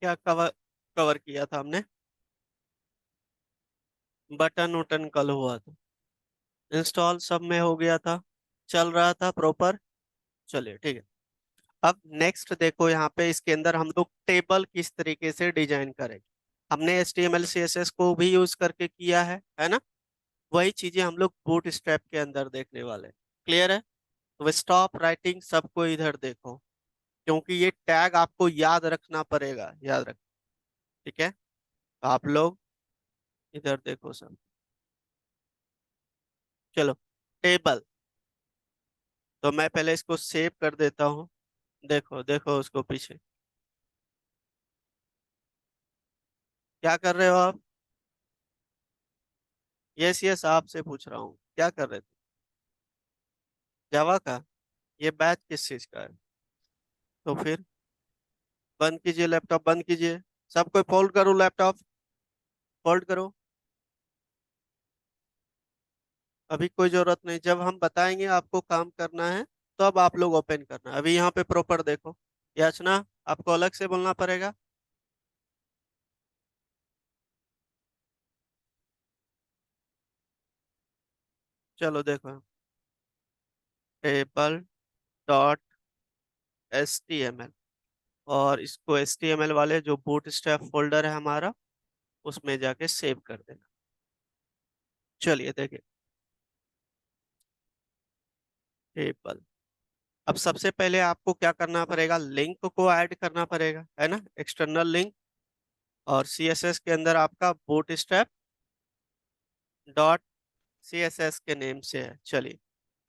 क्या cover cover किया था हमने? बटन वटन कल हुआ था, इंस्टॉल सब में हो गया था, चल रहा था प्रॉपर। चलिए ठीक है। अब नेक्स्ट देखो, यहाँ पे इसके अंदर हम लोग टेबल किस तरीके से डिजाइन करेंगे। हमने HTML CSS को भी यूज करके किया है ना? वही चीजें हम लोग बूट स्ट्रैप के अंदर देखने वाले हैं। क्लियर है? तो स्टॉप राइटिंग, सबको इधर देखो, क्योंकि ये टैग आपको याद रखना पड़ेगा, याद रख। ठीक है, आप लोग इधर देखो सब। चलो, टेबल। तो मैं पहले इसको सेव कर देता हूँ। देखो देखो उसको पीछे, क्या कर रहे हो आप? यस यस, आपसे पूछ रहा हूँ, क्या कर रहे थे? जावा का? ये बैच किस चीज का है? तो फिर बंद कीजिए, लैपटॉप बंद कीजिए। सब कोई फोल्ड करो, लैपटॉप फोल्ड करो। अभी कोई जरूरत नहीं, जब हम बताएंगे आपको काम करना है तो अब आप लोग ओपन करना। अभी यहाँ पे प्रॉपर देखो। याचना, आपको अलग से बोलना पड़ेगा। चलो देखो, टेबल डॉट HTML, और इसको HTML वाले जो बूटस्ट्रैप फोल्डर है हमारा, उसमें जाके सेव कर देना। चलिए देखिए, टेबल। अब सबसे पहले आपको क्या करना पड़ेगा, लिंक को ऐड करना पड़ेगा, है ना, एक्सटर्नल लिंक। और CSS के अंदर आपका बूटस्ट्रैप डॉट CSS के नेम से है। चलिए,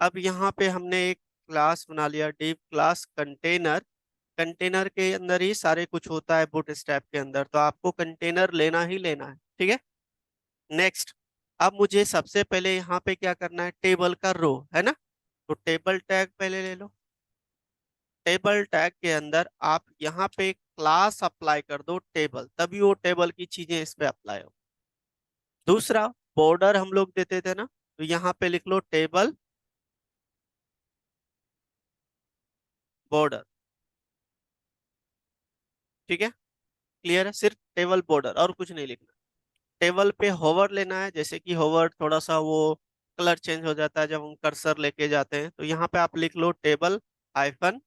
अब यहाँ पे हमने एक क्लास बना लिया, डिव क्लास कंटेनर। कंटेनर के अंदर ही सारे कुछ होता है बूटस्ट्रैप के अंदर, तो आपको कंटेनर लेना ही लेना है। ठीक है, नेक्स्ट। अब मुझे सबसे पहले यहाँ पे क्या करना है, टेबल का रो, है ना? तो टेबल टैग पहले ले लो। टेबल टैग के अंदर आप यहाँ पे क्लास अप्लाई कर दो टेबल, तभी वो टेबल की चीजें इस पे अप्लाई हो। दूसरा, बॉर्डर हम लोग देते थे ना, तो यहाँ पे लिख लो टेबल बॉर्डर। ठीक है, क्लियर है? सिर्फ टेबल बॉर्डर, और कुछ नहीं लिखना। टेबल पे होवर लेना है, जैसे कि होवर थोड़ा सा वो कलर चेंज हो जाता है जब हम कर्सर लेके जाते हैं, तो यहाँ पे आप लिख लो टेबल हाइफन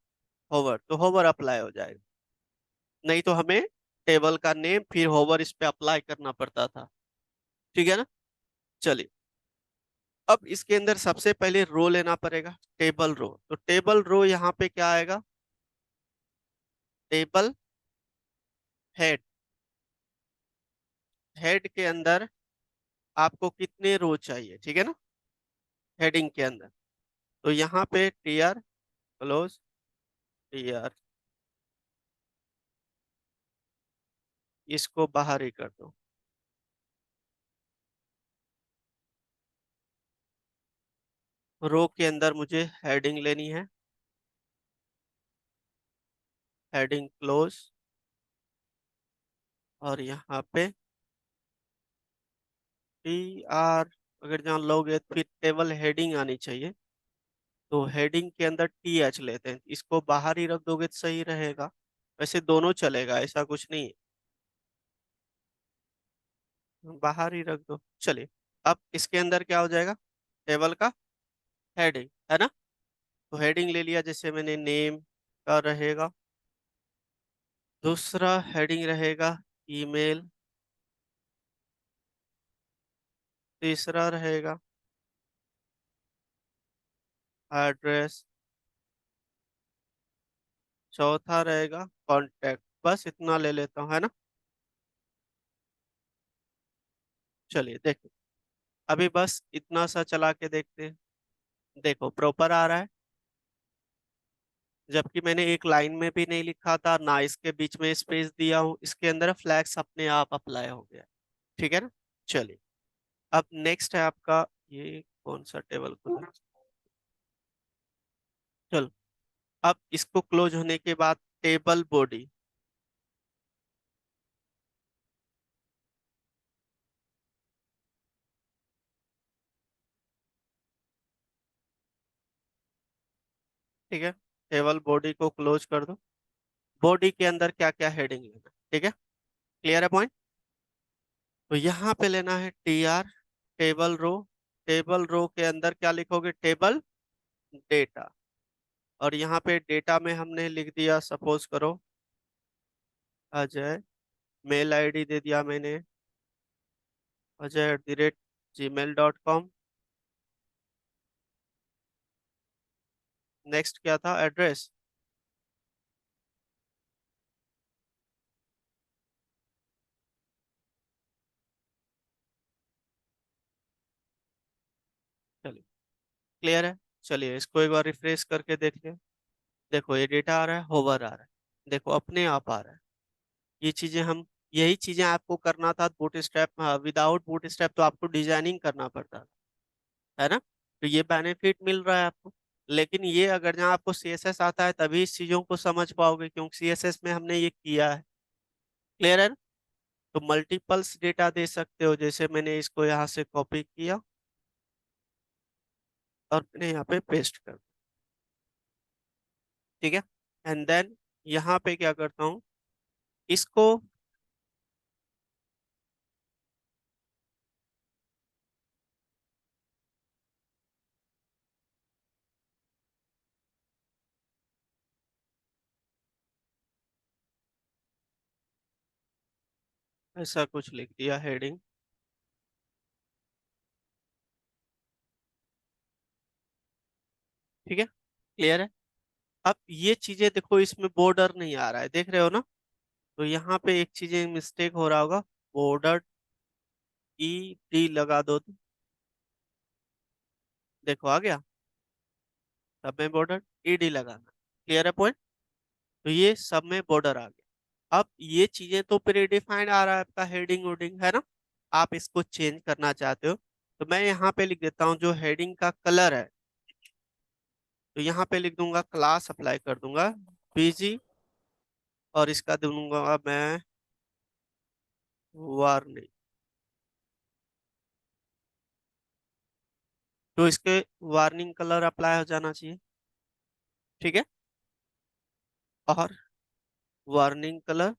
होवर, तो होवर अप्लाई हो जाएगा। नहीं तो हमें टेबल का नेम फिर होवर इस पे अप्लाई करना पड़ता था। ठीक है ना? चलिए, अब इसके अंदर सबसे पहले रो लेना पड़ेगा, टेबल रो। तो टेबल रो यहाँ पे क्या आएगा, टेबल हेड। हेड के अंदर आपको कितने रो चाहिए, ठीक है ना, हेडिंग के अंदर। तो यहाँ पे टीआर क्लोज, टीआर, इसको बाहर ही कर दो। रो के अंदर मुझे हेडिंग लेनी है, हेडिंग क्लोज, और यहाँ पे टी आर। अगर जहाँ लोगे तो फिर टेबल हेडिंग आनी चाहिए, तो हेडिंग के अंदर TH लेते हैं, इसको बाहर ही रख दोगे तो सही रहेगा। वैसे दोनों चलेगा, ऐसा कुछ नहीं है, बाहर ही रख दो। चलिए, अब इसके अंदर क्या हो जाएगा, टेबल का हेडिंग, है ना? तो हेडिंग ले लिया, जैसे मैंने नेम का रहेगा। दूसरा हेडिंग रहेगा ईमेल। तीसरा रहेगा एड्रेस। चौथा रहेगा कॉन्टैक्ट। बस इतना ले लेता हूँ, है ना? चलिए देखो, अभी बस इतना सा चला के देखते हैं। देखो प्रॉपर आ रहा है, जबकि मैंने एक लाइन में भी नहीं लिखा था ना, इसके बीच में स्पेस दिया हूँ, इसके अंदर फ्लैग्स अपने आप अप्लाई हो गया। ठीक है ना? चलिए, अब नेक्स्ट है आपका, ये कौन सा टेबल खुला? चलो, अब इसको क्लोज होने के बाद टेबल बॉडी। ठीक है, टेबल बॉडी को क्लोज कर दो। बॉडी के अंदर क्या क्या हेडिंग लेना? ठीक है, क्लियर है पॉइंट। तो यहाँ पे लेना है TR, table row. Table row के अंदर क्या लिखोगे, टेबल डेटा। और यहाँ पे डेटा में हमने लिख दिया, सपोज करो अजय, मेल आईडी दे दिया मैंने अजay@gmail.com। नेक्स्ट क्या था, एड्रेस। चलिए, क्लियर है। चलिए इसको एक बार रिफ्रेश करके देखिए। देखो ये डेटा आ रहा है, होवर आ रहा है, देखो अपने आप आ रहा है। ये चीजें हम, यही चीजें आपको करना था बूटस्ट्रैप। विदाउट बूटस्ट्रैप तो आपको डिजाइनिंग करना पड़ता है ना। तो ये बेनिफिट मिल रहा है आपको। लेकिन ये अगर जहाँ आपको सीएसएस आता है तभी इस चीजों को समझ पाओगे, क्योंकि सीएसएस में हमने ये किया है। क्लियर है ना? तो मल्टीपल्स डेटा दे सकते हो, जैसे मैंने इसको यहाँ से कॉपी किया और मैंने यहाँ पे पेस्ट कर दिया। ठीक है, एंड देन यहाँ पे क्या करता हूँ, इसको ऐसा कुछ लिख दिया हेडिंग। ठीक है, क्लियर है। अब ये चीजें देखो, इसमें बॉर्डर नहीं आ रहा है, देख रहे हो ना। तो यहाँ पे एक चीजें मिस्टेक हो रहा होगा, बॉर्डर ई डी लगा दो तो देखो आ गया। सब में बॉर्डर ई डी लगाना। क्लियर है पॉइंट। तो ये सब में बॉर्डर आ गया। अब ये चीजें तो प्रीडिफाइंड आ रहा है आपका, हेडिंग वोडिंग है ना। आप इसको चेंज करना चाहते हो तो मैं यहाँ पे लिख देता हूँ जो हेडिंग का कलर है। तो यहाँ पे लिख दूंगा, क्लास अप्लाई कर दूंगा बीजी, और इसका दूंगा मैं वार्निंग। तो इसके वार्निंग कलर अप्लाई हो जाना चाहिए। ठीक है, और वार्निंग कलर।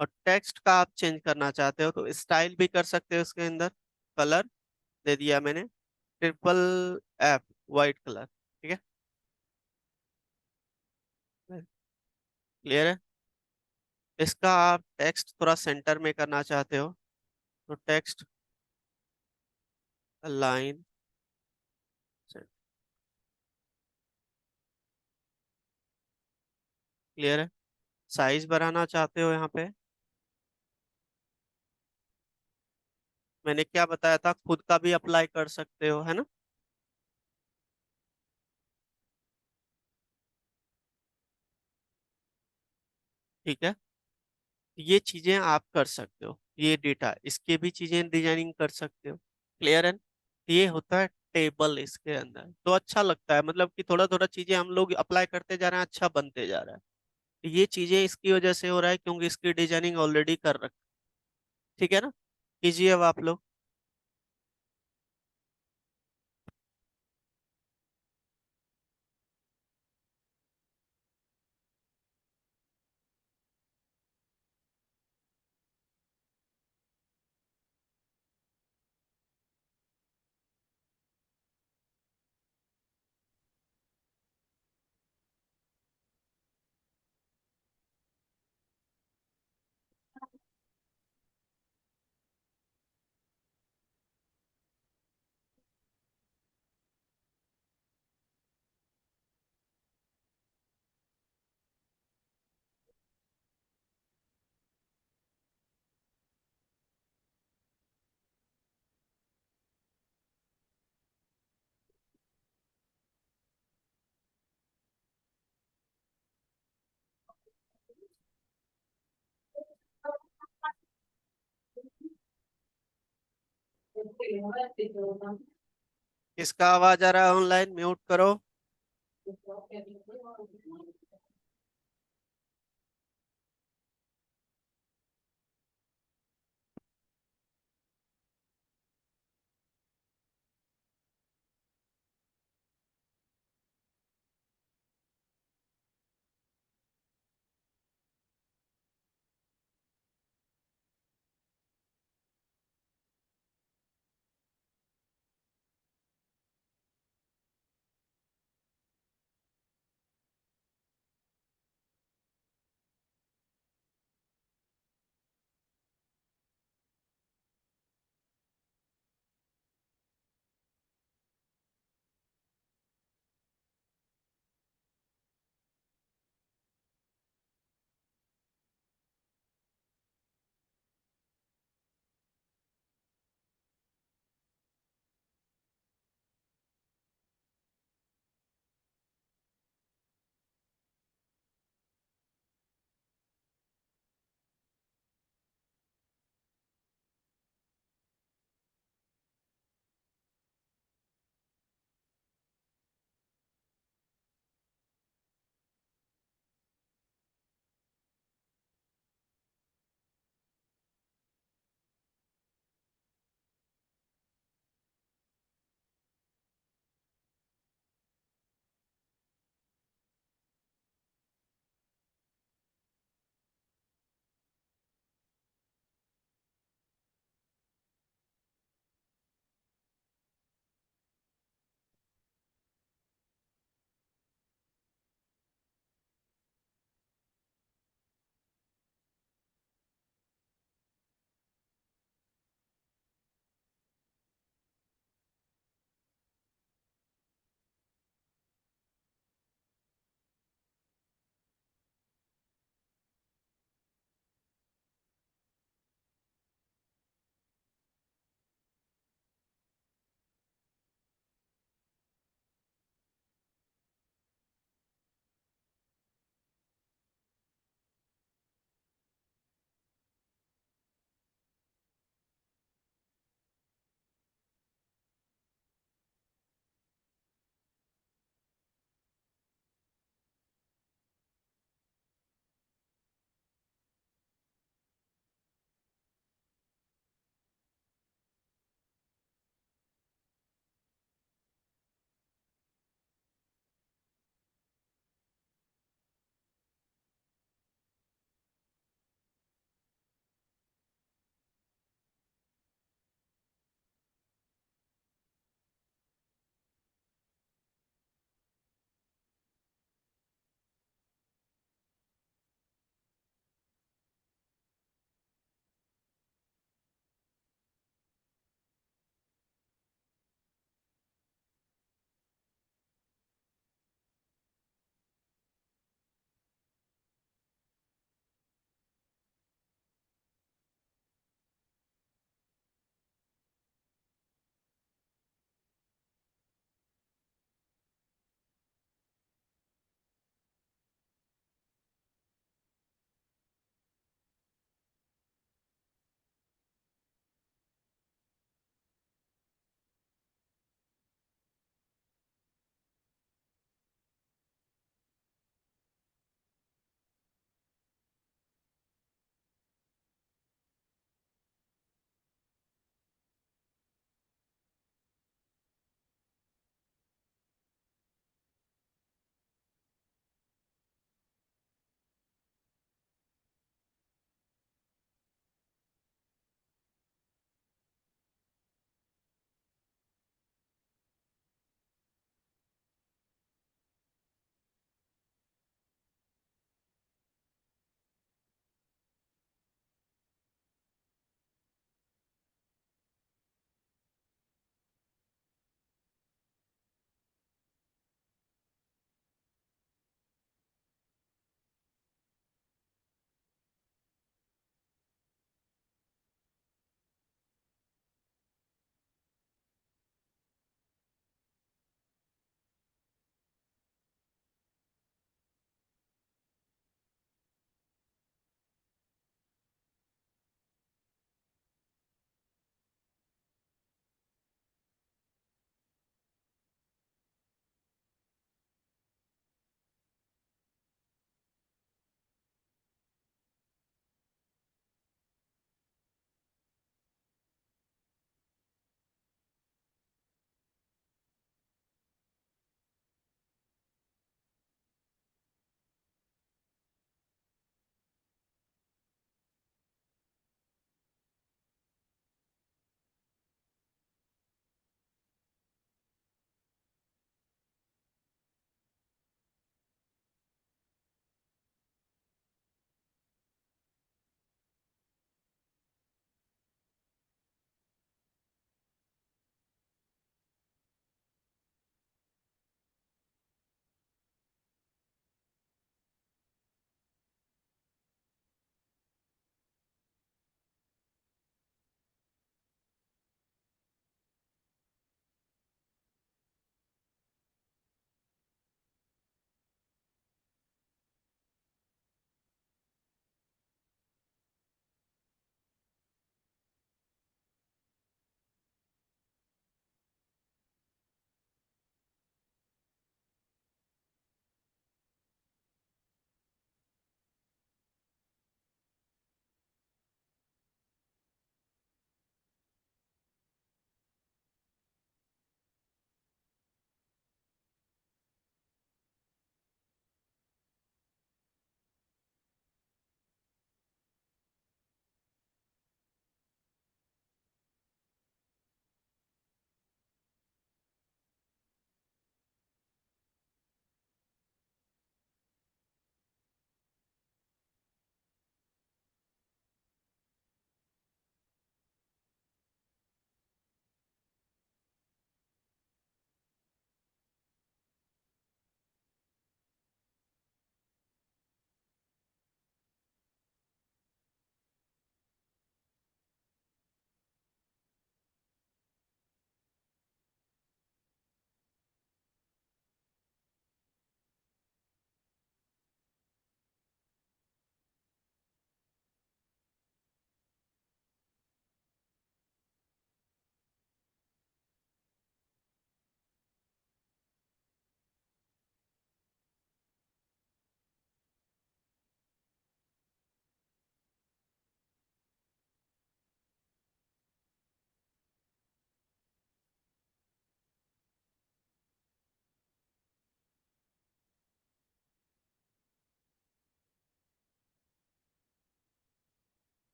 और टेक्स्ट का आप चेंज करना चाहते हो तो स्टाइल भी कर सकते हो उसके अंदर। कलर दे दिया मैंने, ट्रिपल एफ, वाइट कलर। ठीक है, क्लियर है। इसका आप टेक्स्ट थोड़ा सेंटर में करना चाहते हो तो टेक्स्ट लाइन, क्लियर है। साइज बढ़ाना चाहते हो यहाँ पे, मैंने क्या बताया था, खुद का भी अप्लाई कर सकते हो, है ना। ठीक है, ये चीजें आप कर सकते हो, ये डेटा इसके भी चीजें डिजाइनिंग कर सकते हो। क्लियर है। ये होता है टेबल इसके अंदर, तो अच्छा लगता है, मतलब कि थोड़ा थोड़ा चीजें हम लोग अप्लाई करते जा रहे हैं, अच्छा बनते जा रहा है। ये चीजें इसकी वजह से हो रहा है क्योंकि इसकी डिजाइनिंग ऑलरेडी कर रखी। ठीक है ना, कीजिए अब आप लोग। किसका आवाज आ रहा है ऑनलाइन, म्यूट करो।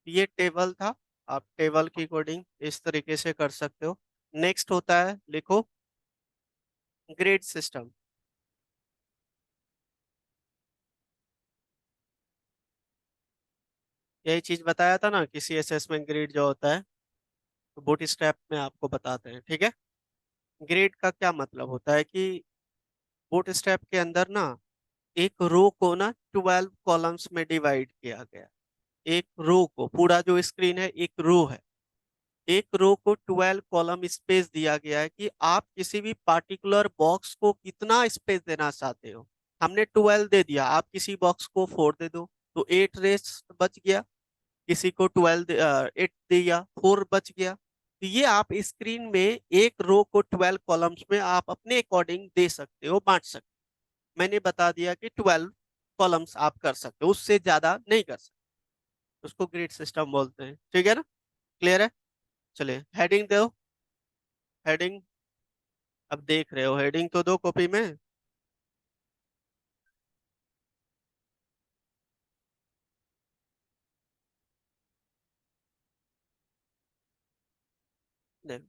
ये टेबल था, आप टेबल की कोडिंग इस तरीके से कर सकते हो। नेक्स्ट होता है, लिखो ग्रिड सिस्टम। यही चीज बताया था ना कि सीएसएस में ग्रिड जो होता है, तो बूटस्ट्रैप में आपको बताते हैं, ठीक है। ग्रिड का क्या मतलब होता है कि बूटस्ट्रैप के अंदर ना एक रो को ना 12 कॉलम्स में डिवाइड किया गया। एक रो को, पूरा जो स्क्रीन है एक रो है, एक रो को 12 कॉलम स्पेस दिया गया है कि आप किसी भी पार्टिकुलर बॉक्स को कितना स्पेस देना चाहते हो। हमने 12 दे दिया, आप किसी बॉक्स को 4 दे दो तो 8 रेस बच गया। किसी को 8 दिया, 4 बच गया। तो ये आप स्क्रीन में एक रो को 12 कॉलम्स में आप अपने अकॉर्डिंग दे सकते हो, बांट सकते हो। मैंने बता दिया कि 12 कॉलम्स आप कर सकते हो, उससे ज्यादा नहीं कर सकते। उसको ग्रिड सिस्टम बोलते हैं, ठीक है ना। क्लियर है। चलिए हेडिंग दो। हेडिंग, अब देख रहे हो, हेडिंग तो दो कॉपी में। देखो,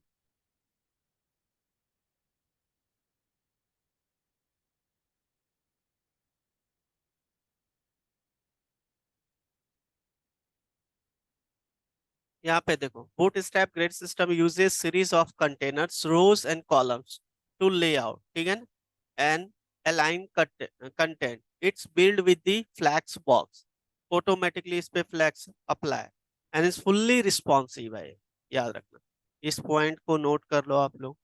यहाँ पे देखो, Bootstrap grid system uses series of containers, rows and columns to lay out, ठीक है ना, and align content. It's build with the flex box, automatically इस पे flex apply, and is fully responsive है। याद रखना, इस पॉइंट को नोट कर लो आप लोग।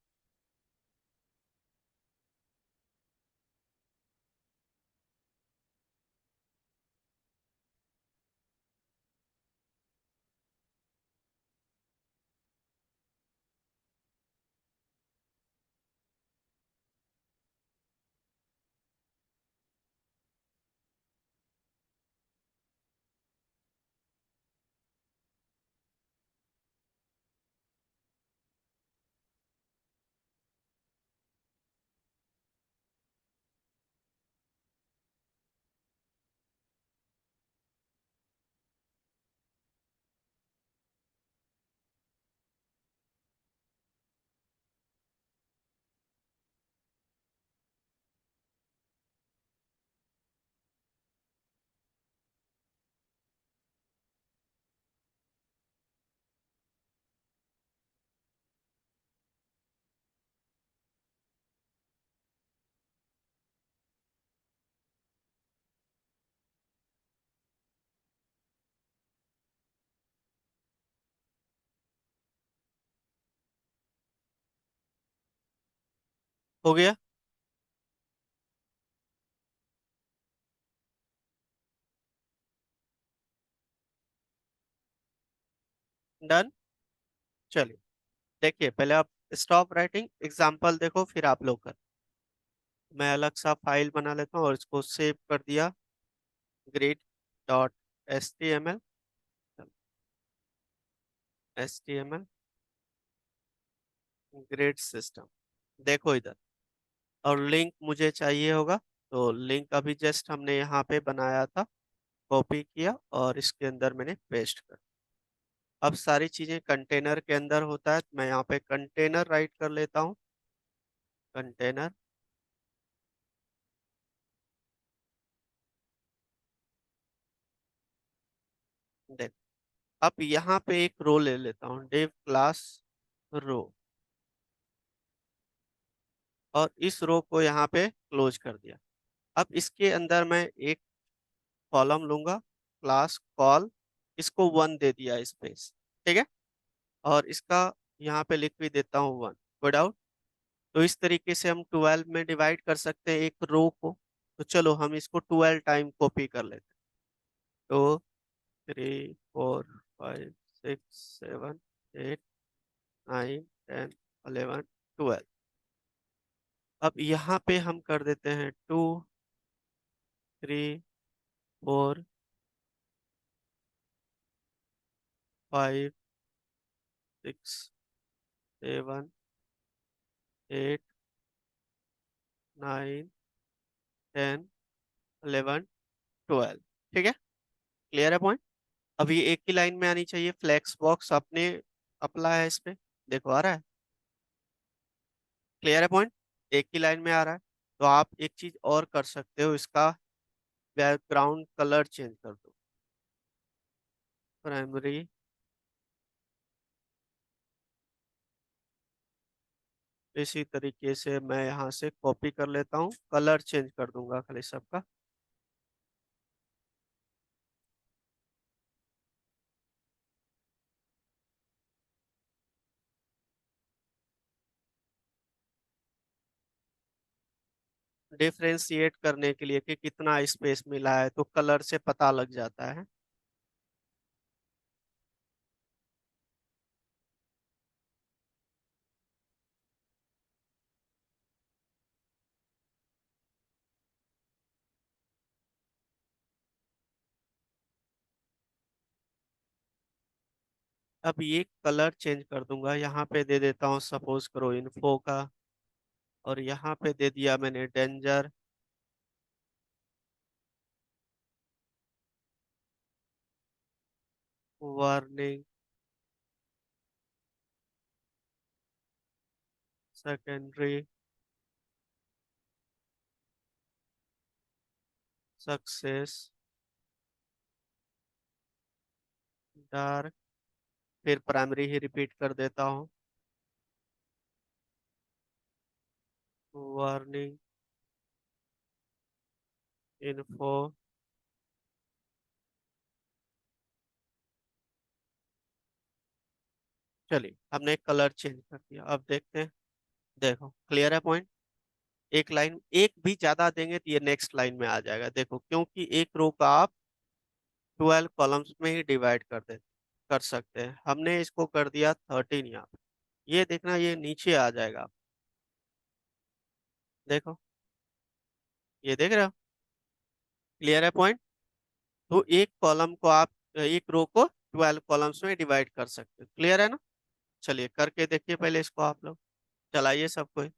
हो गया। डन। चलिए देखिए, पहले आप स्टॉप राइटिंग एग्जाम्पल देखो, फिर आप लोग कर। मैं अलग सा फाइल बना लेता हूँ और इसको सेव कर दिया, grid dot S T M L. S T M L grid system, देखो इधर। और लिंक मुझे चाहिए होगा, तो लिंक अभी जस्ट हमने यहाँ पे बनाया था, कॉपी किया और इसके अंदर मैंने पेस्ट कर। अब सारी चीजें कंटेनर के अंदर होता है, तो मैं यहाँ पे कंटेनर राइट कर लेता हूँ। कंटेनर, देख। अब यहाँ पे एक रो ले लेता हूँ, डिव क्लास रो, और इस रो को यहाँ पे क्लोज कर दिया। अब इसके अंदर मैं एक कॉलम लूंगा, क्लास कॉल, इसको 1 दे दिया स्पेस, ठीक है। और इसका यहाँ पे लिख भी देता हूँ 1, गुड आउट। तो इस तरीके से हम 12 में डिवाइड कर सकते हैं एक रो को। तो चलो हम इसको 12 टाइम कॉपी कर लेते हैं। 2 3 4 5 6 7 8 9 10 11 12। अब यहाँ पे हम कर देते हैं 2 3 4 5 6 7 8 9 10 11 12। ठीक है। क्लियर है पॉइंट। अभी एक ही लाइन में आनी चाहिए। फ्लेक्स बॉक्स अपने अपला है इस पे, देखो आ रहा है। क्लियर है पॉइंट? एक ही लाइन में आ रहा है। तो आप एक चीज और कर सकते हो, इसका बैकग्राउंड कलर चेंज कर दो। प्राइमरी, इसी तरीके से मैं यहाँ से कॉपी कर लेता हूँ, कलर चेंज कर दूंगा खाली सबका। डिफरेंशिएट करने के लिए कि कितना स्पेस मिला है, तो कलर से पता लग जाता है। अब ये कलर चेंज कर दूंगा, यहाँ पे दे देता हूँ सपोज करो इन्फो का, और यहाँ पे दे दिया मैंने danger, warning, secondary, success, dark, फिर प्राइमरी ही रिपीट कर देता हूँ, वार्निंग, इन्फो। चलिए हमने कलर चेंज कर दिया, अब देखते हैं। देखो क्लियर है पॉइंट? एक लाइन एक भी ज्यादा देंगे तो ये नेक्स्ट लाइन में आ जाएगा, देखो क्योंकि एक रो का आप 12 कॉलम्स में ही डिवाइड कर सकते हैं। हमने इसको कर दिया 13 यहाँ पे। ये देखना ये नीचे आ जाएगा, देखो, ये देख रहे हो? क्लियर है पॉइंट? तो एक कॉलम को आप, एक रो को 12 कॉलम्स में डिवाइड कर सकते हो। क्लियर है ना? चलिए करके देखिए पहले इसको आप लोग, चलाइए सबको।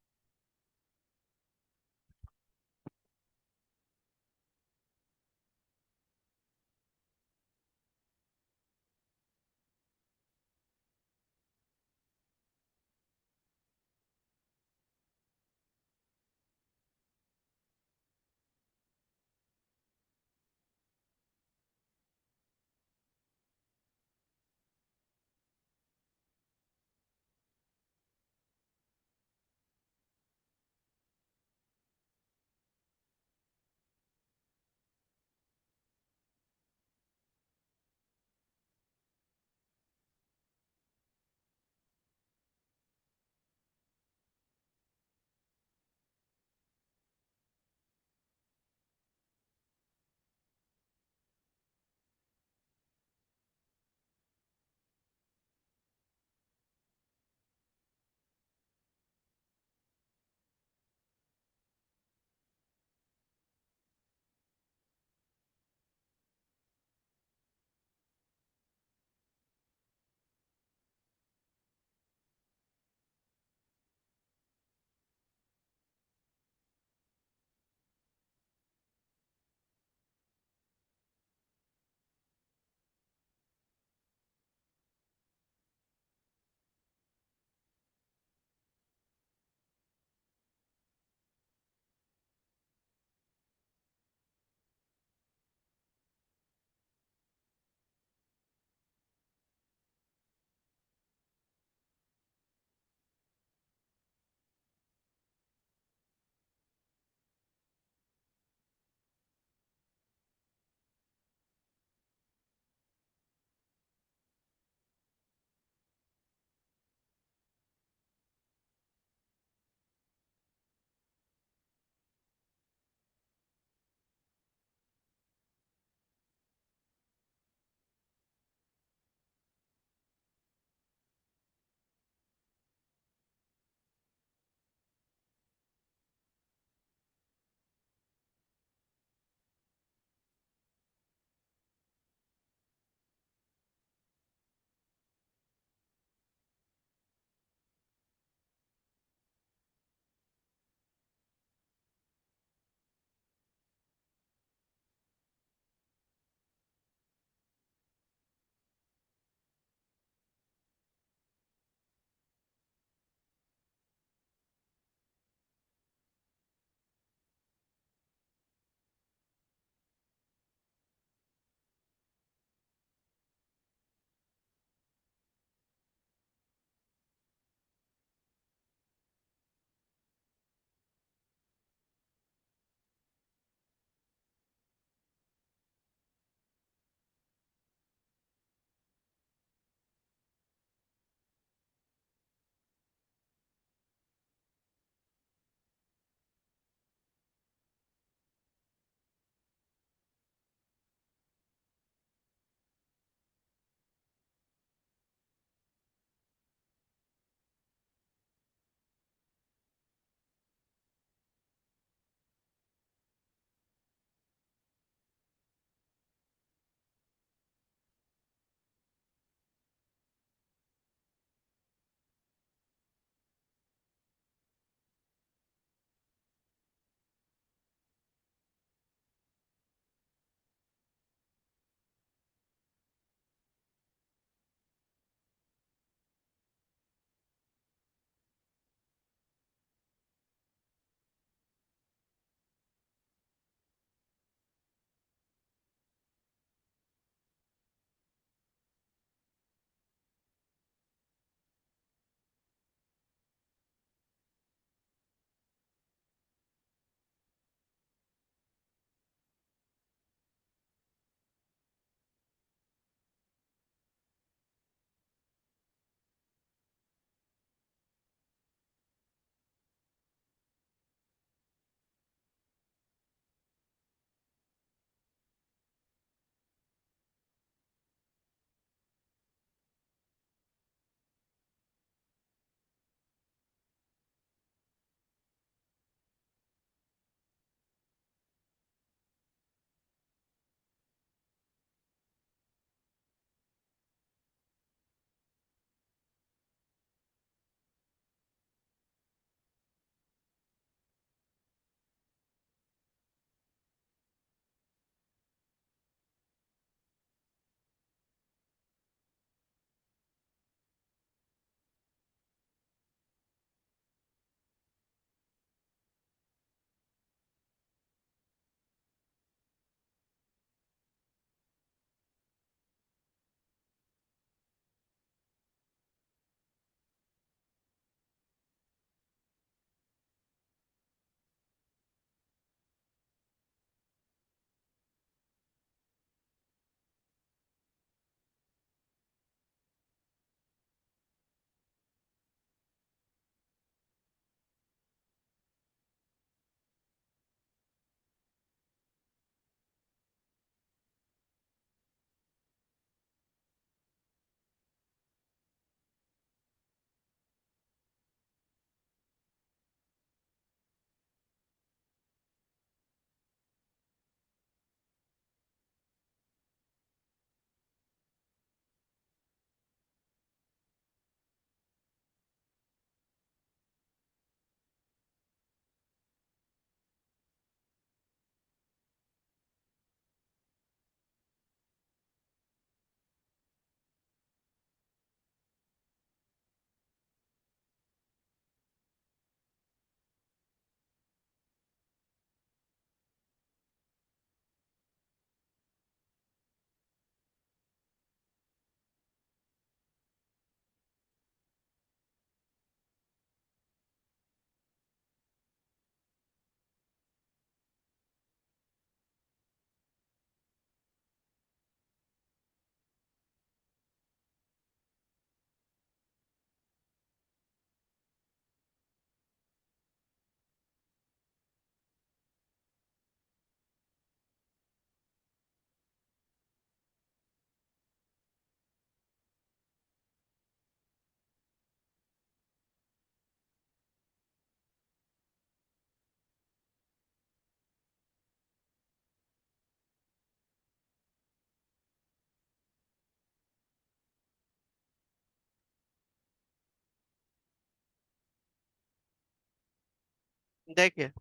देखिए,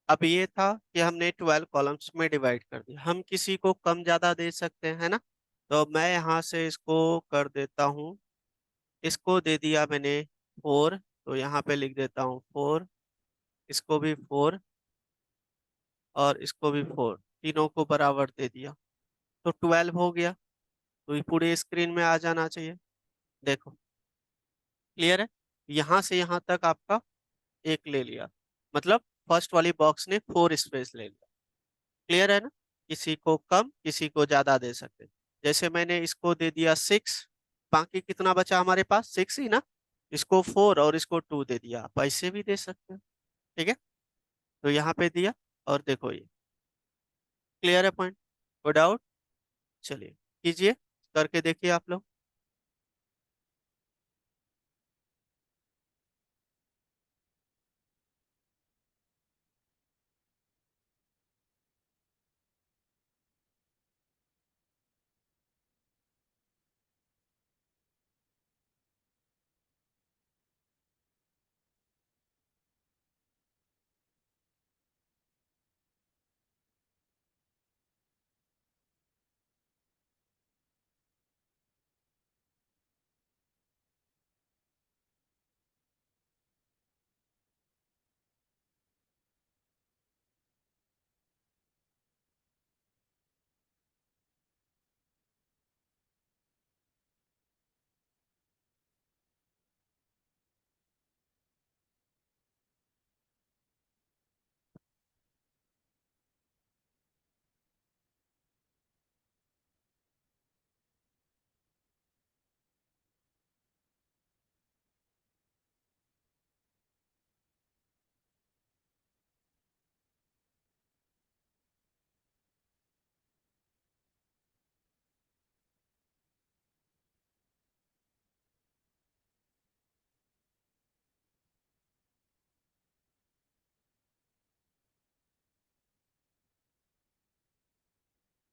अब ये था कि हमने 12 कॉलम्स में डिवाइड कर दिया, हम किसी को कम ज्यादा दे सकते हैं, है ना। तो मैं यहाँ से इसको कर देता हूँ, इसको दे दिया मैंने 4, तो यहाँ पे लिख देता हूँ 4, इसको भी 4 और इसको भी 4, तीनों को बराबर दे दिया, तो 12 हो गया। तो ये पूरे स्क्रीन में आ जाना चाहिए। देखो, क्लियर है। यहाँ से यहाँ तक आपका एक ले लिया, मतलब फर्स्ट वाली बॉक्स ने 4 स्पेस ले लिया। क्लियर है ना। किसी को कम किसी को ज्यादा दे सकते हैं। जैसे मैंने इसको दे दिया 6, बाकी कितना बचा हमारे पास, 6 ही ना। इसको 4 और इसको 2 दे दिया, आप ऐसे भी दे सकते हैं। ठीक है, तो यहाँ पे दिया। और देखो ये क्लियर है पॉइंट, नो डाउट। चलिए कीजिए, करके देखिए आप लोग।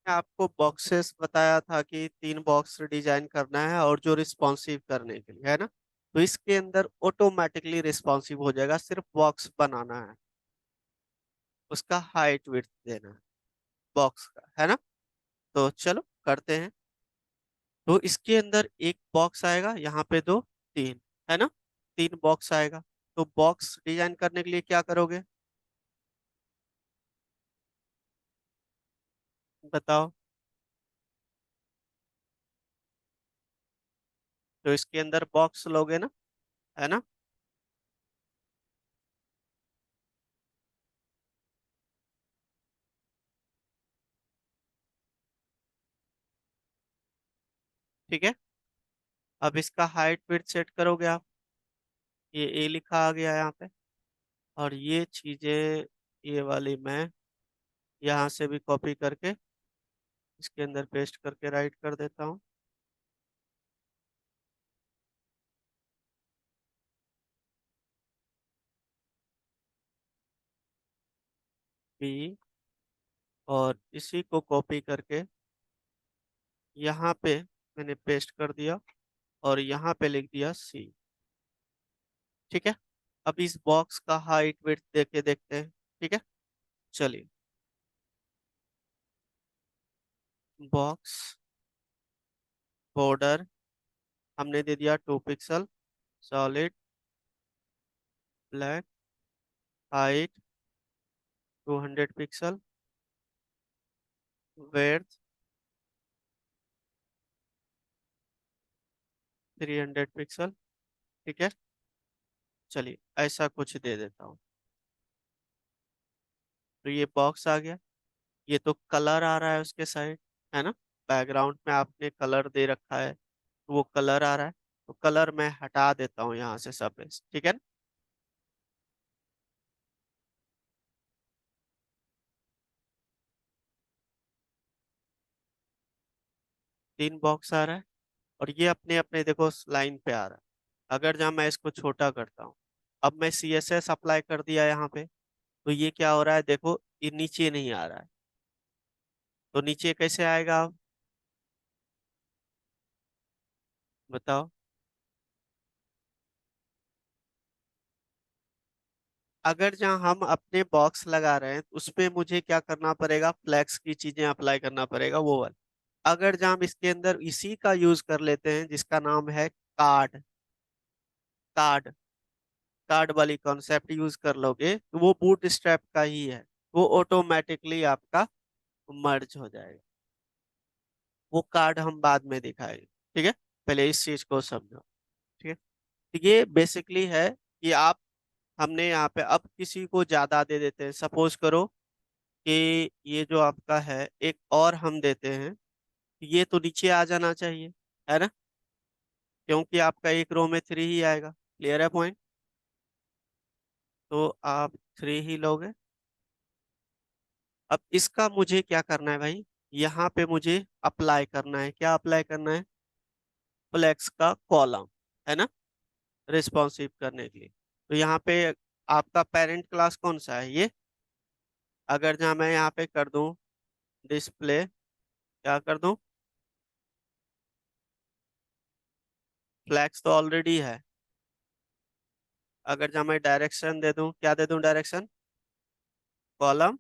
आपको बॉक्सेस बताया था कि 3 बॉक्स डिजाइन करना है और जो रिस्पॉन्सिव करने के लिए, है ना। तो इसके अंदर ऑटोमेटिकली रिस्पॉन्सिव हो जाएगा, सिर्फ बॉक्स बनाना है, उसका हाइट विड्थ देना है बॉक्स का, है ना। तो चलो करते हैं। तो इसके अंदर एक बॉक्स आएगा, यहाँ पे दो, तीन, है ना। 3 बॉक्स आएगा। तो बॉक्स डिजाइन करने के लिए क्या करोगे, बताओ। तो इसके अंदर बॉक्स लोगे ना, है ना। ठीक है, अब इसका हाइट विड्थ सेट करोगे आप। ये ए लिखा आ गया यहाँ पे। और ये चीजें, ये वाली मैं यहाँ से भी कॉपी करके इसके अंदर पेस्ट करके राइट कर देता हूँ। बी, और इसी को कॉपी करके यहाँ पे मैंने पेस्ट कर दिया और यहाँ पे लिख दिया सी। ठीक है, अब इस बॉक्स का हाइट विड्थ दे के देखते हैं। ठीक है, चलिए। बॉक्स बॉर्डर हमने दे दिया 2 pixel, solid black, height 200 pixel, width 300 pixel. ठीक है, चलिए ऐसा कुछ दे देता हूँ। तो ये बॉक्स आ गया। ये तो कलर आ रहा है उसके साइड, है ना। बैकग्राउंड में आपने कलर दे रखा है, तो वो कलर आ रहा है। तो कलर मैं हटा देता हूँ यहाँ से सब, ठीक है ना? 3 बॉक्स आ रहा है और ये अपने अपने देखो लाइन पे आ रहा है। अगर जहाँ मैं इसको छोटा करता हूँ, अब मैं CSS अप्लाई कर दिया यहाँ पे, तो ये क्या हो रहा है देखो, ये नीचे नहीं आ रहा है। तो नीचे कैसे आएगा अब, बताओ। अगर जहाँ हम अपने बॉक्स लगा रहे हैं तो उसमें मुझे क्या करना पड़ेगा, फ्लैक्स की चीजें अप्लाई करना पड़ेगा, वो वाला। अगर जहाँ हम इसके अंदर इसी का यूज कर लेते हैं जिसका नाम है कार्ड, कार्ड कार्ड वाली कॉन्सेप्ट यूज कर लोगे तो वो बूट स्ट्रैप का ही है। वो ऑटोमेटिकली आपका मर्ज हो जाएगा। वो कार्ड हम बाद में दिखाएंगे, ठीक है। पहले इस चीज को समझो, ठीक है। तो ये बेसिकली है कि आप, हमने यहाँ पे अब किसी को ज्यादा दे देते हैं, सपोज करो कि ये जो आपका है एक और हम देते हैं, ये तो नीचे आ जाना चाहिए, है ना, क्योंकि आपका एक रो में 3 ही आएगा। क्लियर है पॉइंट? तो आप 3 ही लोगे। अब इसका मुझे क्या करना है भाई, यहाँ पे मुझे अप्लाई करना है, क्या अप्लाई करना है, फ्लेक्स का कॉलम, है ना, रिस्पॉन्सिव करने के लिए। तो यहाँ पे आपका पेरेंट क्लास कौन सा है ये, अगर जहाँ मैं यहाँ पे कर दूं डिस्प्ले, क्या कर दूं, फ्लैक्स तो ऑलरेडी है। अगर जहाँ मैं डायरेक्शन दे दूं, क्या दे दूं डायरेक्शन, कॉलम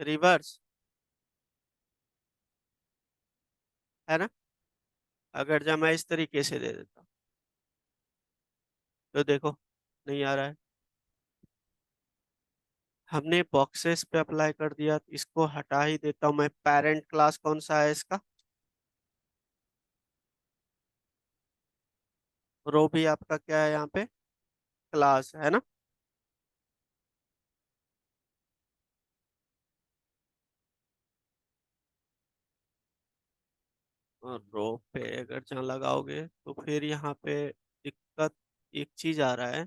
रिवर्स, है ना। अगर जहाँ मैं इस तरीके से दे देता हूँ तो देखो नहीं आ रहा है। हमने बॉक्सेस पे अप्लाई कर दिया, तो इसको हटा ही देता हूँ मैं। पेरेंट क्लास कौन सा है इसका, रो भी आपका क्या है यहाँ पे, क्लास, है ना। और रो पे अगर जहाँ लगाओगे तो फिर यहाँ पे दिक्कत, एक चीज आ रहा है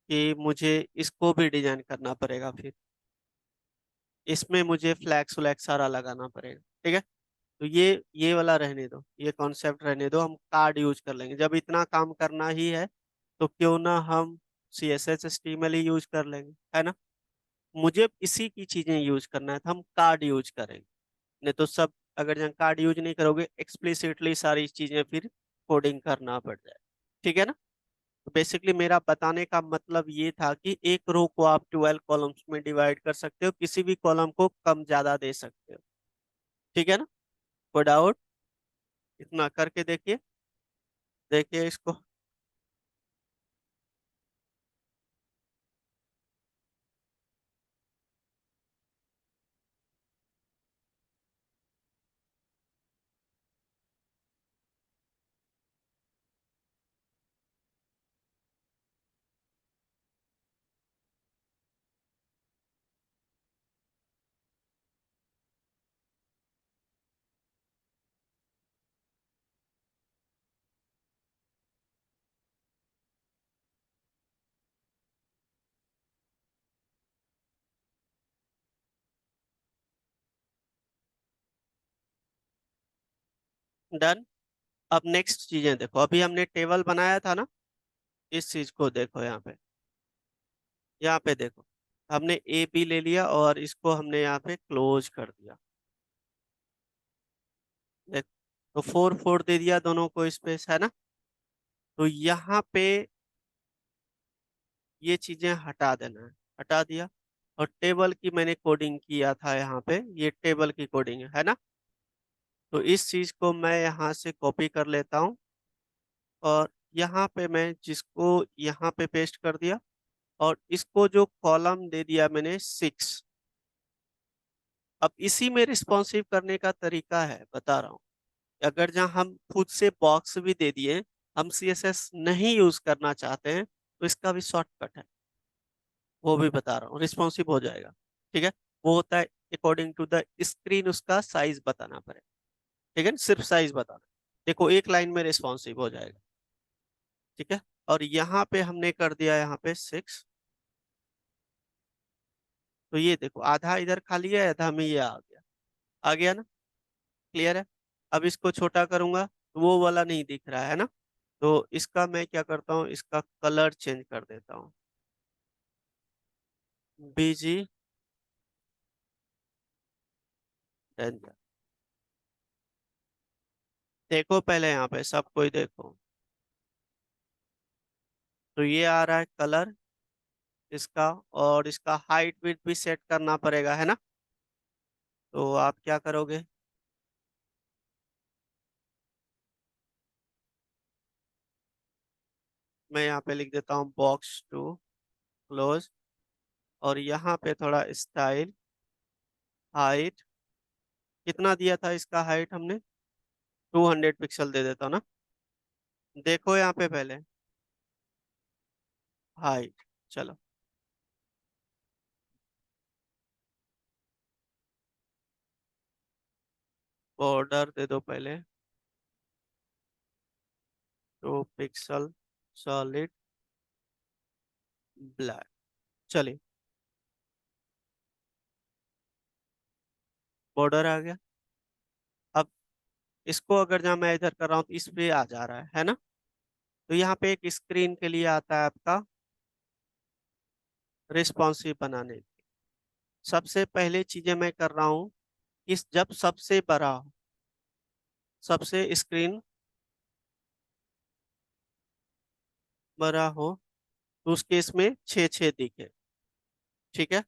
कि मुझे इसको भी डिजाइन करना पड़ेगा फिर, इसमें मुझे फ्लैक्स व्लैक्स सारा लगाना पड़ेगा, ठीक है। तो ये वाला रहने दो, ये कॉन्सेप्ट रहने दो, हम कार्ड यूज कर लेंगे जब इतना काम करना ही है। तो क्यों ना हम सी एस एस HTML ही यूज कर लेंगे, है ना। मुझे इसी की चीजें यूज करना है तो हम कार्ड यूज करेंगे। नहीं तो सब, अगर जहाँ कार्ड यूज नहीं करोगे एक्सप्लिसिटली सारी चीजें फिर कोडिंग करना पड़ जाए, ठीक है ना। तो बेसिकली मेरा बताने का मतलब ये था कि एक रो को आप 12 कॉलम्स में डिवाइड कर सकते हो, किसी भी कॉलम को कम ज्यादा दे सकते हो, ठीक है ना। कोई डाउट, इतना करके देखिए, देखिए इसको। डन। अब नेक्स्ट चीजें देखो, अभी हमने टेबल बनाया था ना, इस चीज को देखो यहाँ पे, यहाँ पे देखो, हमने ए बी ले लिया और इसको हमने यहाँ पे क्लोज कर दिया, देखो। तो 4 4 दे दिया दोनों को स्पेस, है ना। तो यहाँ पे ये चीजें हटा देना है, हटा दिया। और टेबल की मैंने कोडिंग किया था यहाँ पे, ये टेबल की कोडिंग है ना। तो इस चीज को मैं यहाँ से कॉपी कर लेता हूँ और यहाँ पे मैं जिसको यहाँ पे पेस्ट कर दिया, और इसको जो कॉलम दे दिया मैंने 6। अब इसी में रिस्पॉन्सिव करने का तरीका है, बता रहा हूँ। अगर जहाँ हम खुद से बॉक्स भी दे दिए, हम CSS नहीं यूज करना चाहते हैं, तो इसका भी शॉर्टकट है, वो भी बता रहा हूँ, रिस्पॉन्सिव हो जाएगा, ठीक है। वो होता है अकॉर्डिंग टू द स्क्रीन, उसका साइज बताना पड़ेगा, ठीक है ना? सिर्फ साइज बताना, देखो एक लाइन में रिस्पॉन्सिव हो जाएगा, ठीक है। और यहाँ पे हमने कर दिया यहाँ पे 6। तो ये देखो आधा इधर खाली है, आधा में ये आ गया, आ गया ना, क्लियर है। अब इसको छोटा करूंगा तो वो वाला नहीं दिख रहा है ना। तो इसका मैं क्या करता हूँ, इसका कलर चेंज कर देता हूँ, BG डेंजर। देखो पहले यहाँ पे सब कोई देखो, तो ये आ रहा है कलर इसका, और इसका हाइट विड्थ भी सेट करना पड़ेगा, है ना। तो आप क्या करोगे, मैं यहाँ पे लिख देता हूँ बॉक्स टू क्लोज, और यहाँ पे थोड़ा स्टाइल हाइट, कितना दिया था इसका हाइट हमने, 200 पिक्सल दे देता हूँ ना। देखो यहाँ पे पहले हाइट, चलो बॉर्डर दे दो पहले 2 पिक्सल सॉलिड ब्लैक। चलिए बॉर्डर आ गया। अब इसको अगर जहाँ मैं इधर कर रहा हूँ तो इस पे आ जा रहा है ना। तो यहाँ पे एक स्क्रीन के लिए आता है आपका रिस्पॉन्सिव बनाने। सबसे पहले चीजें मैं कर रहा हूँ, इस जब सबसे बड़ा हो, सबसे स्क्रीन बड़ा हो, तो उस केस में 6 6 दिखे, ठीक है।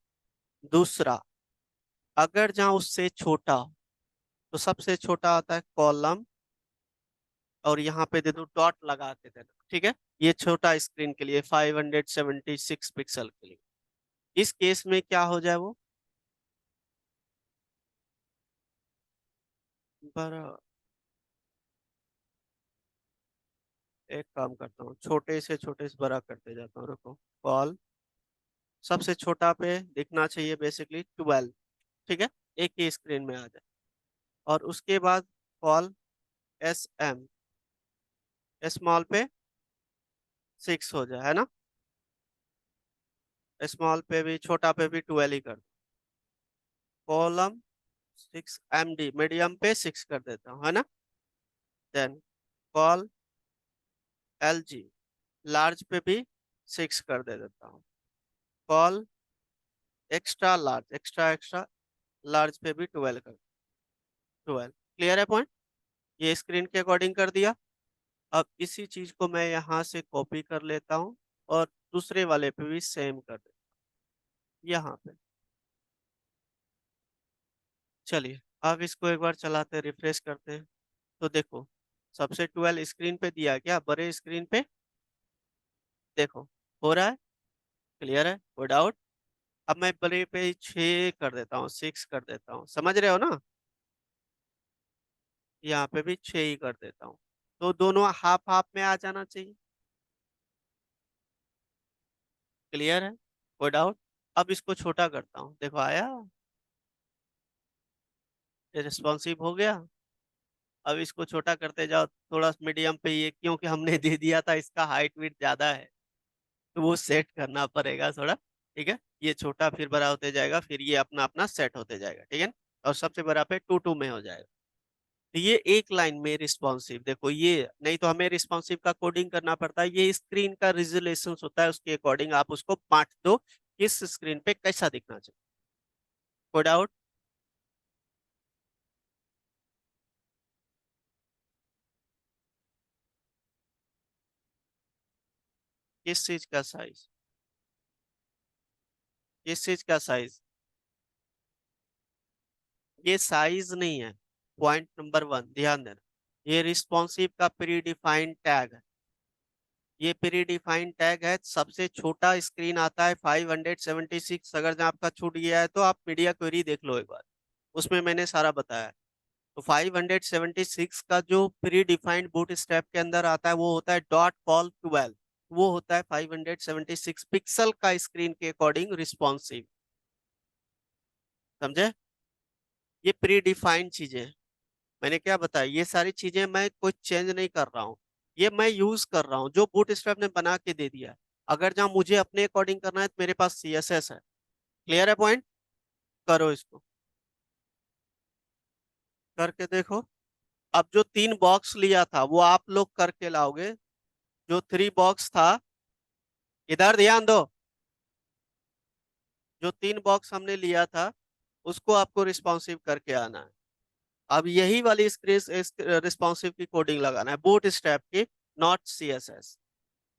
दूसरा, अगर जहाँ उससे छोटा हो, तो सबसे छोटा आता है कॉलम, और यहाँ पे दे दो डॉट लगा के देना, ठीक है। ये छोटा स्क्रीन के लिए 576 पिक्सल के लिए। इस केस में क्या हो जाए वो बड़ा, एक काम करता हूँ छोटे से बड़ा करते जाता हूँ, रुको। कॉल सबसे छोटा पे दिखना चाहिए बेसिकली 12, ठीक है, एक ही स्क्रीन में आ जाए। और उसके बाद कॉल SM, स्मॉल पे 6 हो जाए, है ना। स्मॉल पे भी छोटा पे भी 12 ही कर दो। कॉलम 6 MD, मीडियम पे 6 कर देता हूँ, है ना। देन कॉल LG, लार्ज पे भी 6 कर दे देता हूँ। Call extra large, extra extra large पे भी 12 कर, 12। क्लियर है पॉइंट, ये स्क्रीन के अकॉर्डिंग कर दिया। अब इसी चीज को मैं यहाँ से कॉपी कर लेता हूँ, और दूसरे वाले पे भी सेम कर देता हूँ यहाँ पे। चलिए अब इसको एक बार चलाते हैं, रिफ्रेश करते हैं। तो देखो सबसे 12 स्क्रीन पे दिया, क्या बड़े स्क्रीन पे, देखो हो रहा है। क्लियर है, कोई डाउट। अब मैं बड़े पे 6 कर देता हूँ, 6 कर देता हूँ, समझ रहे हो ना। यहाँ पे भी 6 ही कर देता हूँ, तो दोनों हाफ हाफ में आ जाना चाहिए। क्लियर है, कोई डाउट। अब इसको छोटा करता हूँ, देखो आया, ये रिस्पॉन्सिव हो गया। अब इसको छोटा करते जाओ थोड़ा मीडियम पे, ये क्योंकि हमने दे दिया था इसका हाइट वेट ज्यादा है, तो वो सेट करना पड़ेगा थोड़ा, ठीक है। ये छोटा फिर बड़ा होते जाएगा, फिर ये अपना अपना सेट होते जाएगा, ठीक है ना? और सबसे बड़ा पे 2 2 में हो जाएगा। तो ये एक लाइन में रिस्पॉन्सिव, देखो ये नहीं तो हमें रिस्पॉन्सिव का कोडिंग करना पड़ता है, ये स्क्रीन का रिजोल्यूशन होता है, उसके अकॉर्डिंग आप उसको बांट दो, किस स्क्रीन पे कैसा दिखना चाहिए। कोई डाउट। किस चीज का साइज, किस चीज का साइज, ये साइज नहीं है। पॉइंट नंबर 1 ध्यान देना, ये रिस्पॉन्सिव का प्री डिफाइंड टैग है। ये प्री डिफाइंड टैग है, सबसे छोटा स्क्रीन आता है 576। अगर जहाँ आपका छूट गया है तो आप मीडिया क्वेरी देख लो एक बार, उसमें मैंने सारा बताया है। तो 576 का जो प्री डिफाइंड बूट स्ट्रैप के अंदर आता है वो होता है डॉट कॉल 12, वो होता है 576 पिक्सल का स्क्रीन के अकॉर्डिंग रिस्पॉन्सिव। समझे, ये प्री डिफाइंड चीजें हैं। मैंने क्या बताया, ये सारी चीजें मैं कोई चेंज नहीं कर रहा हूँ, ये मैं यूज कर रहा हूँ जो बूटस्ट्रैप ने बना के दे दिया है। अगर जहाँ मुझे अपने अकॉर्डिंग करना है तो मेरे पास CSS है। क्लियर है पॉइंट, करो इसको, करके देखो। अब जो 3 बॉक्स लिया था वो आप लोग करके लाओगे, जो 3 बॉक्स था, इधर ध्यान दो, जो 3 बॉक्स हमने लिया था उसको आपको रिस्पॉन्सिव करके आना है। अब यही वाली स्क्रीन रिस्पॉन्सिव की कोडिंग लगाना है बूट स्ट्रैप की, नॉट CSS।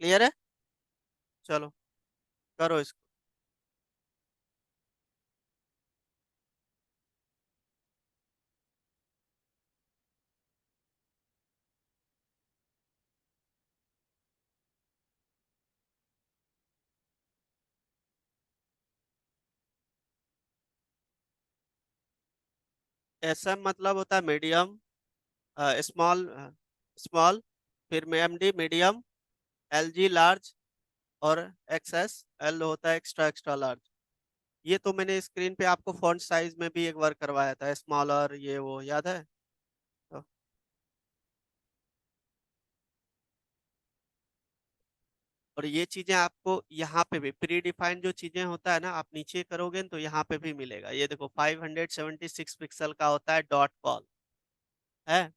क्लियर है। चलो करो इसको। ऐसा मतलब होता है मीडियम, स्मॉल, स्मॉल, फिर में एमडी मीडियम, एलजी लार्ज, और एक्सएस एल होता है एक्स्ट्रा एक्स्ट्रा लार्ज। ये तो मैंने स्क्रीन पे आपको फॉन्ट साइज में भी एक बार करवाया था, स्मॉलर ये वो याद है? तो, और ये चीजें आपको यहाँ पे भी प्री डिफाइंड जो चीजें होता है ना, आप नीचे करोगे न तो यहाँ पे भी मिलेगा। ये देखो 576 पिक्सल का होता है डॉट कॉल है,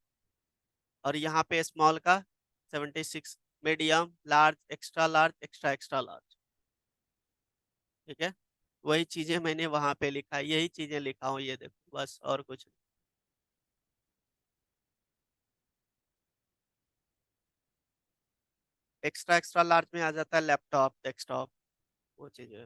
और यहाँ पे स्मॉल का 76, medium, large, extra large, extra extra large. ठीक है, वही चीजें मैंने वहां पे लिखा है, यही चीजें लिखा हूँ, ये देखो बस, और कुछ नहीं। एक्स्ट्रा एक्स्ट्रा लार्ज में आ जाता है लैपटॉप, डेस्कटॉप, वो चीजें।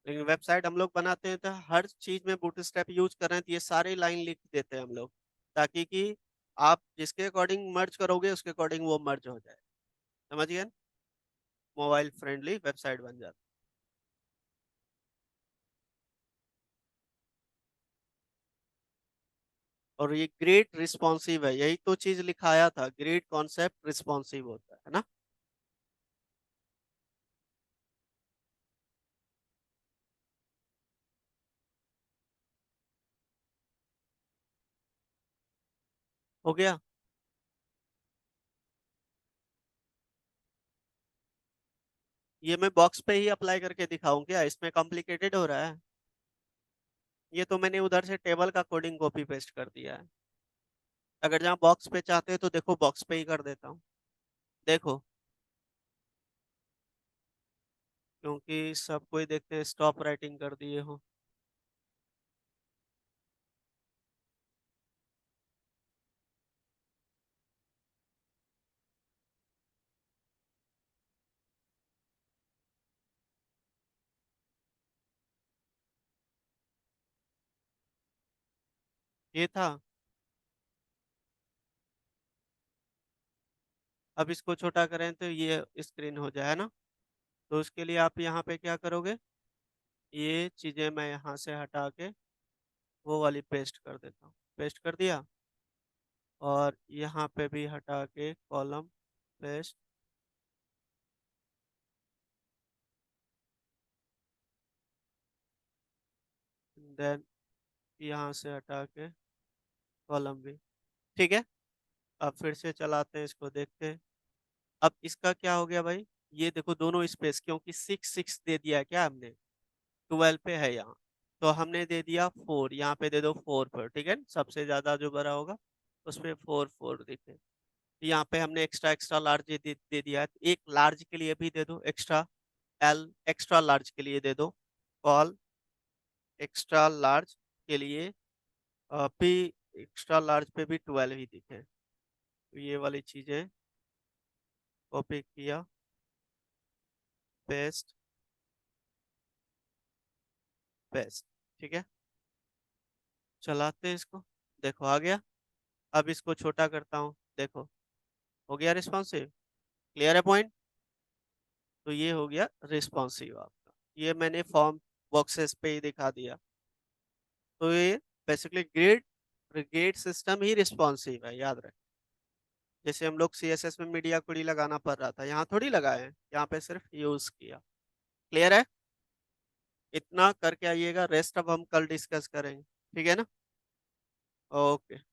लेकिन वेबसाइट हम लोग बनाते हैं तो हर चीज में बूटस्ट्रैप यूज कर रहे हैं, तो ये सारे लाइन लिख देते हैं हम लोग, ताकि कि आप जिसके अकॉर्डिंग मर्ज करोगे उसके अकॉर्डिंग वो मर्ज हो जाए। समझ गए? मोबाइल फ्रेंडली वेबसाइट बन जाती है। और ये ग्रेट रिस्पॉन्सिव है, यही तो चीज लिखाया था, ग्रेट कॉन्सेप्ट रिस्पॉन्सिव होता है ना। हो गया। ये मैं बॉक्स पे ही अप्लाई करके दिखाऊं क्या? इसमें कॉम्प्लिकेटेड हो रहा है? ये तो मैंने उधर से टेबल का कोडिंग कॉपी पेस्ट कर दिया है। अगर जहाँ बॉक्स पे चाहते हो तो देखो बॉक्स पे ही कर देता हूँ। देखो, क्योंकि सब कोई देखते हैं स्टॉप राइटिंग कर दिए हो। ये था। अब इसको छोटा करें तो ये स्क्रीन हो जाए ना। तो उसके लिए आप यहाँ पे क्या करोगे, ये चीजें मैं यहाँ से हटा के वो वाली पेस्ट कर देता हूँ, पेस्ट कर दिया। और यहाँ पे भी हटा के कॉलम पेस्ट, देन यहाँ से हटा के कॉलम भी। ठीक है, अब फिर से चलाते हैं इसको, देखते हैं। अब इसका क्या हो गया भाई, ये देखो दोनों स्पेस, क्योंकि 6 6 दे दिया है क्या हमने, 12 पे है यहाँ, तो हमने दे दिया 4, यहाँ पे दे दो 4 पर, ठीक है, सबसे ज्यादा जो बड़ा होगा उस पे 4 4 दिखे। यहाँ पे हमने एक्स्ट्रा एक्स्ट्रा लार्ज दे दिया है, तो एक लार्ज के लिए भी दे दो एक्स्ट्रा, एल एक्स्ट्रा लार्ज के लिए दे दो, कॉल एक्स्ट्रा लार्ज के लिए पी एक्स्ट्रा लार्ज पे भी 12 ही दिखे। तो ये वाली चीजें कॉपी किया, पेस्ट, पेस्ट। ठीक है, चलाते हैं इसको, देखो आ गया। अब इसको छोटा करता हूँ, देखो हो गया रिस्पॉन्सिव। क्लियर है पॉइंट? तो ये हो गया रिस्पॉन्सिव आपका, ये मैंने फॉर्म बॉक्सेस पे ही दिखा दिया। तो ये बेसिकली ग्रिड ग्रिड सिस्टम ही रिस्पॉन्सिव है, याद रखें। जैसे हम लोग सीएसएस में मीडिया कोडी लगाना पड़ रहा था, यहाँ थोड़ी लगाए हैं, यहाँ पे सिर्फ यूज किया। क्लियर है? इतना करके आइएगा, रेस्ट अब हम कल डिस्कस करेंगे। ठीक है ना? ओके।